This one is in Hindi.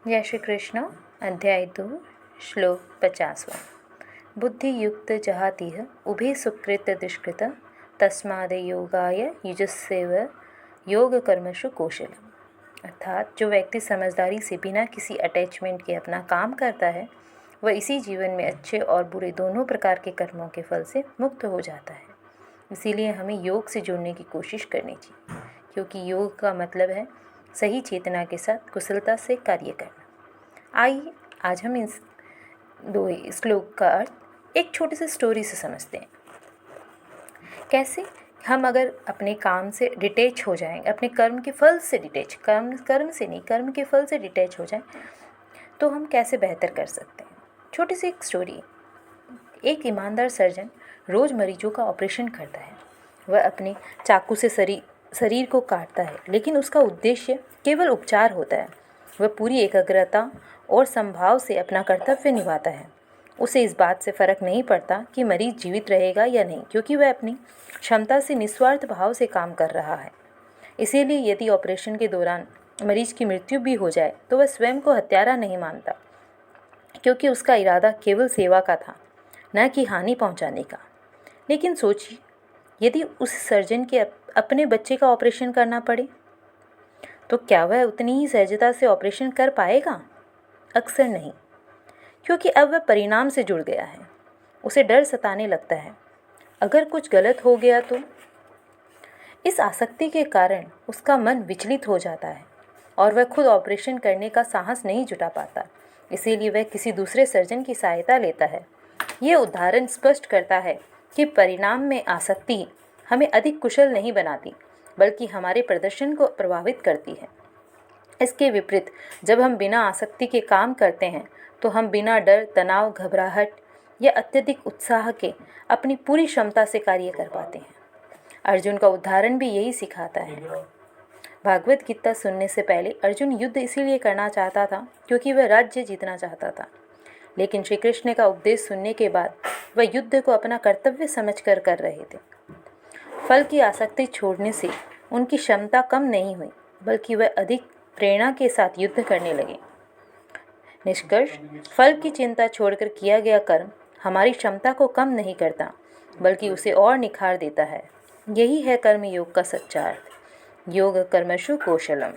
जय श्री कृष्ण। अध्याय 2 श्लोक 50। बुद्धि युक्त जहातिह उभे सुकृत दुष्कृत तस्माद योगाय युजस्सेव योग कर्मशु कौशल। अर्थात जो व्यक्ति समझदारी से बिना किसी अटैचमेंट के अपना काम करता है वह इसी जीवन में अच्छे और बुरे दोनों प्रकार के कर्मों के फल से मुक्त हो जाता है। इसीलिए हमें योग से जुड़ने की कोशिश करनी चाहिए, क्योंकि योग का मतलब है सही चेतना के साथ कुशलता से कार्य करना। आइए आज हम इस दो श्लोक का अर्थ एक छोटी सी स्टोरी से समझते हैं। कैसे हम अगर अपने काम से डिटैच हो जाएं, अपने कर्म के फल से डिटैच, कर्म से नहीं, कर्म के फल से डिटैच हो जाएं, तो हम कैसे बेहतर कर सकते हैं। छोटी सी एक स्टोरी। एक ईमानदार सर्जन रोज़ मरीजों का ऑपरेशन करता है। वह अपने चाकू से शरीर को काटता है, लेकिन उसका उद्देश्य केवल उपचार होता है। वह पूरी एकाग्रता और संभाव से अपना कर्तव्य निभाता है। उसे इस बात से फ़र्क नहीं पड़ता कि मरीज जीवित रहेगा या नहीं, क्योंकि वह अपनी क्षमता से निस्वार्थ भाव से काम कर रहा है। इसीलिए यदि ऑपरेशन के दौरान मरीज की मृत्यु भी हो जाए तो वह स्वयं को हत्यारा नहीं मानता, क्योंकि उसका इरादा केवल सेवा का था, न कि हानि पहुंचाने का। लेकिन सोचिए, यदि उस सर्जन के अपने बच्चे का ऑपरेशन करना पड़े तो क्या वह उतनी ही सहजता से ऑपरेशन कर पाएगा? अक्सर नहीं, क्योंकि अब वह परिणाम से जुड़ गया है। उसे डर सताने लगता है, अगर कुछ गलत हो गया तो। इस आसक्ति के कारण उसका मन विचलित हो जाता है और वह खुद ऑपरेशन करने का साहस नहीं जुटा पाता। इसीलिए वह किसी दूसरे सर्जन की सहायता लेता है। यह उदाहरण स्पष्ट करता है कि परिणाम में आसक्ति हमें अधिक कुशल नहीं बनाती, बल्कि हमारे प्रदर्शन को प्रभावित करती है। इसके विपरीत जब हम बिना आसक्ति के काम करते हैं तो हम बिना डर, तनाव, घबराहट या अत्यधिक उत्साह के अपनी पूरी क्षमता से कार्य कर पाते हैं। अर्जुन का उदाहरण भी यही सिखाता है। भागवत गीता सुनने से पहले अर्जुन युद्ध इसीलिए करना चाहता था क्योंकि वह राज्य जीतना चाहता था। लेकिन श्री कृष्ण का उपदेश सुनने के बाद वह युद्ध को अपना कर्तव्य समझकर कर रहे थे। फल की आसक्ति छोड़ने से उनकी क्षमता कम नहीं हुई, बल्कि वह अधिक प्रेरणा के साथ युद्ध करने लगे। निष्कर्ष, फल की चिंता छोड़कर किया गया कर्म हमारी क्षमता को कम नहीं करता, बल्कि उसे और निखार देता है। यही है कर्म योग का सच्चा अर्थ। योग कर्मशु कौशलम।